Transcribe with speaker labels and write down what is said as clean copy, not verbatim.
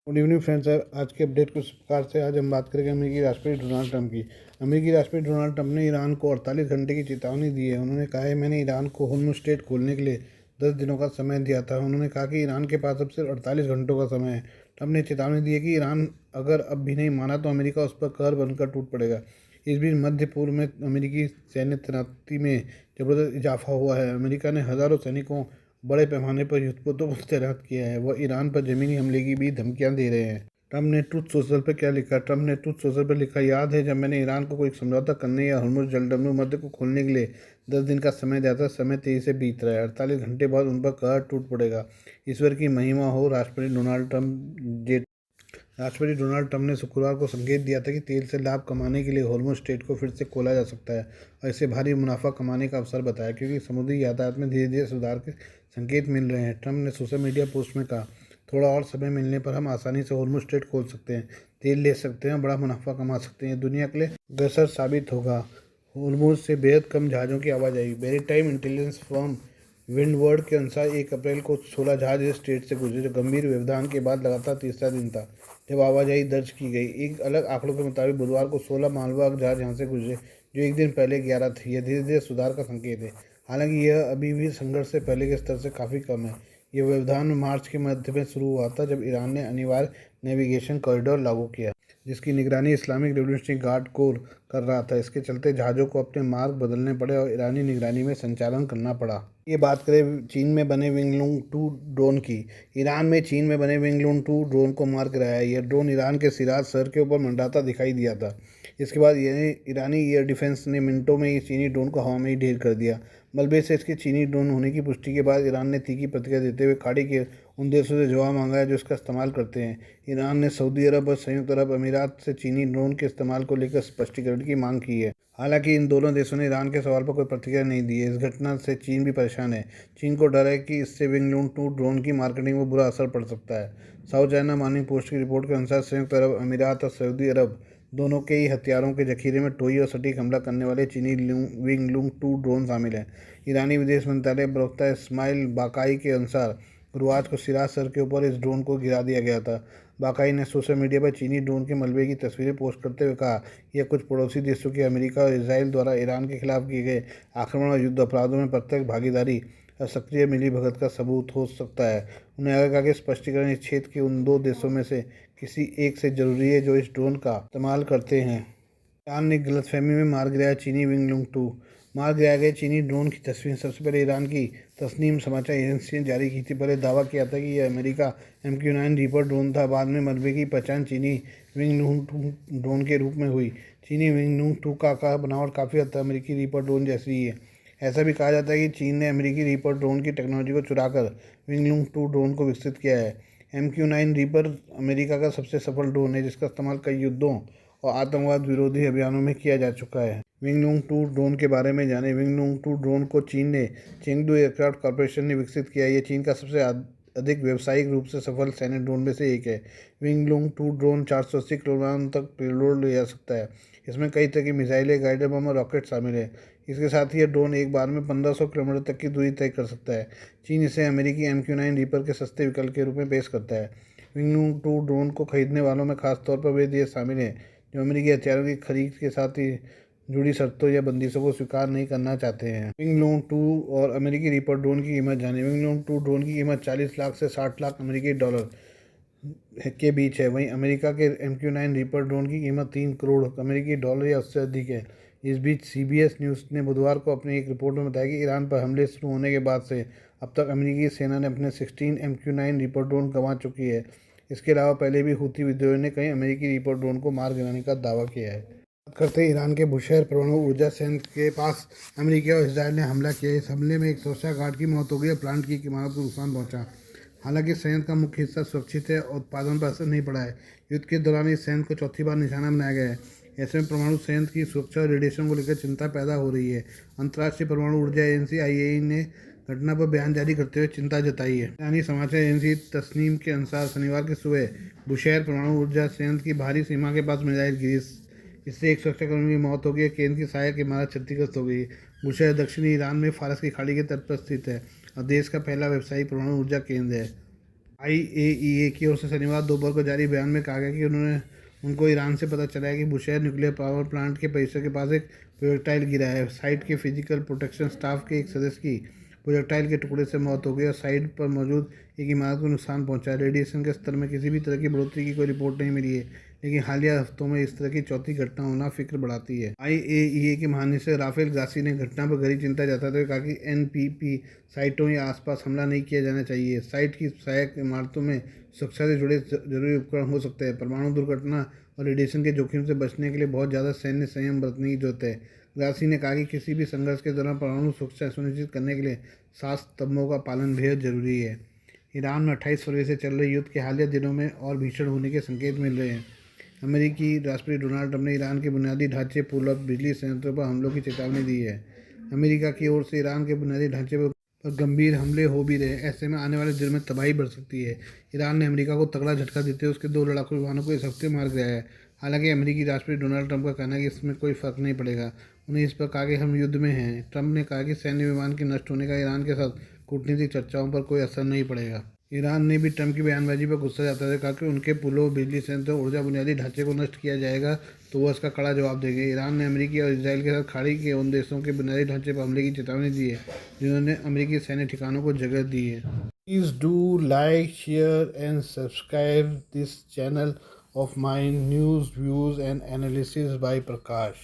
Speaker 1: Good evening friends. Sir, आज के update कुछ प्रकार से आज हम बात करेंगे अमेरिकी राष्ट्रपति डोनाल्ड ट्रंप की। अमेरिकी राष्ट्रपति डोनाल्ड ट्रंप ने ईरान को 48 घंटे की चेतावनी दी है। उन्होंने कहा है, मैंने ईरान को होर्मुज़ स्ट्रेट खोलने के लिए 10 दिनों का समय दिया था। उन्होंने कहा कि ईरान के पास अब सिर्फ 48 घंटों का समय है। ट्रंप ने चेतावनी दी है कि ईरान अगर अब भी नहीं माना तो अमेरिका उस पर कहर बनकर टूट पड़ेगा। इस बीच मध्य पूर्व में अमेरिकी सैन्य तैनाती में जबरदस्त इजाफा हुआ है। अमेरिका ने हज़ारों सैनिकों बड़े पैमाने पर युद्धपोतों को तैनात किया है। वह ईरान पर ज़मीनी हमले की भी धमकियां दे रहे हैं। ट्रंप ने ट्रुथ सोशल पर क्या लिखा? ट्रंप ने ट्रुथ सोशल पर लिखा, याद है जब मैंने ईरान को कोई समझौता करने या हॉर्मुज़ जलडमरू मध्य को खोलने के लिए 10 दिन का समय दिया था। समय तेजी से बीत रहा है। 48 घंटे बाद उन पर कहर टूट पड़ेगा। ईश्वर की महिमा हो। राष्ट्रपति डोनाल्ड ट्रंप ने शुक्रवार को संकेत दिया था कि तेल से लाभ कमाने के लिए हॉर्मुज़ स्ट्रेट को फिर से खोला जा सकता है और इससे भारी मुनाफा कमाने का अवसर बताया, क्योंकि समुद्री यातायात में धीरे धीरे सुधार के संकेत मिल रहे हैं। ट्रंप ने सोशल मीडिया पोस्ट में कहा, थोड़ा और समय मिलने पर हम आसानी से हॉर्मुज़ स्ट्रेट खोल सकते हैं, तेल ले सकते हैं, बड़ा मुनाफा कमा सकते हैं। दुनिया के लिए गसर साबित होगा। हॉर्मुज़ से बेहद कम जहाज़ों की आवाजाही। मैरीटाइम इंटेलिजेंस फर्म विंडवर्ड के अनुसार 1 अप्रैल को 16 जहाज इस स्ट्रेट से गुजरे, जो गंभीर व्यवधान के बाद लगातार तीसरा दिन था जब आवाजाही दर्ज की गई। एक अलग आंकड़ों के मुताबिक बुधवार को 16 मालवाहक जहाज यहां से गुजरे, जो एक दिन पहले 11 थे। यह धीरे धीरे सुधार का संकेत है, हालांकि यह अभी भी संघर्ष से पहले के स्तर से काफ़ी कम है। यह व्यवधान मार्च के मध्य में शुरू हुआ था, जब ईरान ने अनिवार्य नेविगेशन कॉरिडोर लागू किया, जिसकी निगरानी इस्लामिक रेवोल्यूशनरी गार्ड कोर कर रहा था। इसके चलते जहाज़ों को अपने मार्ग बदलने पड़े और ईरानी निगरानी में संचालन करना पड़ा। ये बात करें चीन में बने विंगलून 2 ड्रोन की। ईरान में चीन में बने विंगलून 2 ड्रोन को मार गिराया। यह ड्रोन ईरान के सिराज शहर के ऊपर मंडराता दिखाई दिया था। इसके बाद ईरानी एयर डिफेंस ने मिनटों में इस चीनी ड्रोन को हवा में ही ढेर कर दिया। मलबे से इसके चीनी ड्रोन होने की पुष्टि के बाद ईरान ने तीखी प्रतिक्रिया देते हुए खाड़ी के उन देशों से जवाब मांगा है जो इसका इस्तेमाल करते हैं। ईरान ने सऊदी अरब और संयुक्त अरब अमीरात से चीनी ड्रोन के इस्तेमाल को लेकर स्पष्टीकरण की मांग की है। हालांकि इन दोनों देशों ने ईरान के सवाल पर कोई प्रतिक्रिया नहीं दी है। इस घटना से चीन भी परेशान है। चीन को डर है कि इससे विंगलून 2 ड्रोन की मार्केटिंग में बुरा असर पड़ सकता है। साउथ चाइना मॉर्निंग पोस्ट की रिपोर्ट के अनुसार संयुक्त अरब अमीरात और सऊदी अरब दोनों के ही हथियारों के जखीरे में टोई और सटीक हमला करने वाले चीनी विंगलून 2 ड्रोन शामिल हैं। ईरानी विदेश मंत्रालय प्रवक्ता इस्माइल बाकाई के अनुसार गुरुवार को सिराज शहर के ऊपर इस ड्रोन को गिरा दिया गया था। बाकाई ने सोशल मीडिया पर चीनी ड्रोन के मलबे की तस्वीरें पोस्ट करते हुए कहा, यह कुछ पड़ोसी देशों की अमेरिका और इसराइल द्वारा ईरान के खिलाफ किए गए आक्रमण और युद्ध अपराधों में प्रत्यक्ष भागीदारी और सक्रिय मिलीभगत का सबूत हो सकता है। उन्हें आगे कहा कि स्पष्टीकरण इस क्षेत्र के उन 2 देशों में से किसी एक से जरूरी है जो इस ड्रोन का इस्तेमाल करते हैं। ईरान ने गलतफहमी में मार गिराया चीनी विंगलून 2। मार गिराए गए चीनी ड्रोन की तस्वीर सबसे पहले ईरान की तस्नीम समाचार एजेंसी ने जारी की थी। पहले दावा किया था कि यह अमेरिका MQ-9 रीपर ड्रोन था। बाद में मलबे की पहचान चीनी विंगलून 2 ड्रोन के रूप में हुई। चीनी विंगलून 2 का आकार बनावट काफ़ी हद तक अमेरिकी रीपर ड्रोन जैसी ही है। ऐसा भी कहा जाता है कि चीन ने अमेरिकी रीपर ड्रोन की टेक्नोलॉजी को चुराकर विंगलून 2 ड्रोन को विकसित किया है। MQ-9 रीपर अमेरिका का सबसे सफल ड्रोन है, जिसका इस्तेमाल कई युद्धों और आतंकवाद विरोधी अभियानों में किया जा चुका है। विंगलून 2 ड्रोन के बारे में जाने। विंगलून 2 ड्रोन को चीन ने चेंगडू एयरक्राफ्ट कॉरपोरेशन ने विकसित किया है। यह चीन का सबसे अधिक व्यावसायिक रूप से सफल सैन्य ड्रोन में से एक है। विंगलून 2 ड्रोन 480 किलोग्राम तक पेलोड ले जा सकता है। इसमें कई तरह की मिसाइलें, गाइडेड बम और रॉकेट शामिल है। इसके साथ ही यह ड्रोन एक बार में 1500 किलोमीटर तक की दूरी तय कर सकता है। चीन इसे अमेरिकी MQ-9 रीपर के सस्ते विकल्प के रूप में पेश करता है। विंगलून 2 ड्रोन को खरीदने वालों में खासतौर पर वे देश शामिल हैं जो अमेरिकी हथियारों की खरीद के साथ ही जुड़ी शर्तों या बंदिशों को स्वीकार नहीं करना चाहते हैं। विंगलून 2 और अमेरिकी रीपर ड्रोन की कीमत जाने। विंगलून 2 ड्रोन की कीमत 40 लाख से 60 लाख अमेरिकी डॉलर के बीच है। वहीं अमेरिका के MQ-9 रीपर ड्रोन की कीमत 3 करोड़ अमेरिकी डॉलर या उससे अधिक है। इस बीच CBS न्यूज़ ने बुधवार को अपनी एक रिपोर्ट में बताया कि ईरान पर हमले शुरू होने के बाद से अब तक अमेरिकी सेना ने अपने 16 MQ-9 रीपर ड्रोन गंवा चुकी है। इसके अलावा पहले भी हूथी विद्रोहियों ने कई अमेरिकी रीपर ड्रोन को मार गिराने का दावा किया है। बात करते हैं ईरान के बुशहर परमाणु ऊर्जा संयंत्र के पास अमेरिका और इसराइल ने हमला किया। इस हमले में एक सुरक्षा गार्ड की मौत हो गई और प्लांट की इमारत को नुकसान पहुंचा। हालांकि संयंत्र का मुख्य हिस्सा सुरक्षित है और उत्पादन पर असर नहीं पड़ा है। युद्ध के दौरान इस संयंत्र को चौथी बार निशाना बनाया गया है। ऐसे में परमाणु संयंत्र की सुरक्षा और रेडिएशन को लेकर चिंता पैदा हो रही है। अंतर्राष्ट्रीय परमाणु ऊर्जा एजेंसी IAEA ने घटना पर बयान जारी करते हुए चिंता जताई है। ईरानी समाचार एजेंसी तस्नीम के अनुसार शनिवार की सुबह बुशहर परमाणु ऊर्जा संयंत्र की बाहरी सीमा के पास मिसाइल गिरी। इससे एक सुरक्षाकर्मी की मौत हो गई। केंद्र की सहायक इमारत क्षतिग्रस्त हो गई। बुशहर दक्षिणी ईरान में फारस की खाड़ी के तट पर स्थित है और देश का पहला व्यावसायिक परमाणु ऊर्जा केंद्र है। IAEA की ओर से शनिवार दोपहर को जारी बयान में कहा गया कि उनको ईरान से पता चला है कि बुशेहर न्यूक्लियर पावर प्लांट के परिसर के पास एक प्रोजेक्टाइल गिरा है। साइट के फिजिकल प्रोटेक्शन स्टाफ के एक सदस्य की प्रोजेक्टाइल के टुकड़े से मौत हो गई और साइट पर मौजूद एक इमारत को नुकसान पहुंचा है। रेडिएशन के स्तर में किसी भी तरह की बढ़ोतरी की कोई रिपोर्ट नहीं मिली है, लेकिन हालिया हफ्तों में इस तरह की चौथी घटना होना फिक्र बढ़ाती है। IAEA के महानिदेशक राफेल ग्रासी ने घटना पर गहरी चिंता जताते हुए कहा कि NPT साइटों या आसपास हमला नहीं किया जाना चाहिए। साइट की सहायक इमारतों में सुरक्षा से जुड़े जरूरी उपकरण हो सकते हैं। परमाणु दुर्घटना और रेडिएशन के जोखिम से बचने के लिए बहुत ज़्यादा सैन्य संयम बरतने की जरूरत है। ग्रासी ने कहा कि किसी भी संघर्ष के दौरान परमाणु सुरक्षा सुनिश्चित करने के लिए 7 स्तंभों का पालन बेहद जरूरी है। ईरान में 28 फरवरी से चल रहे युद्ध के हालिया दिनों में और भीषण होने के संकेत मिल रहे हैं। अमेरिकी राष्ट्रपति डोनाल्ड ट्रंप ने ईरान के बुनियादी ढांचे, पुल और बिजली संयंत्रों पर हमलों की चेतावनी दी है। अमेरिका की ओर से ईरान के बुनियादी ढांचे पर गंभीर हमले हो भी रहे, ऐसे में आने वाले दिनों में तबाही बढ़ सकती है। ईरान ने अमेरिका को तगड़ा झटका देते हुए उसके 2 लड़ाकू विमानों को इस हफ्ते मार गिराया है। हालांकि अमेरिकी राष्ट्रपति डोनाल्ड ट्रंप का कहना है कि इसमें कोई फर्क नहीं पड़ेगा। उन्हें इस पर कहा कि हम युद्ध में हैं। ट्रंप ने कहा कि सैन्य विमान के नष्ट होने का ईरान के साथ कूटनीतिक चर्चाओं पर कोई असर नहीं पड़ेगा। ईरान ने भी ट्रंप की बयानबाजी पर गुस्सा जताते हुए कहा कि उनके पुलों, बिजली संयंत्रों, ऊर्जा बुनियादी ढांचे को नष्ट किया जाएगा तो वह इसका कड़ा जवाब देंगे। ईरान ने अमेरिकी और इसराइल के साथ खाड़ी के उन देशों के बुनियादी ढांचे पर हमले की चेतावनी दी है जिन्होंने अमेरिकी सैन्य ठिकानों को जगह दी है। Please do like, share and subscribe this channel of my news, views and analysis by Prakash.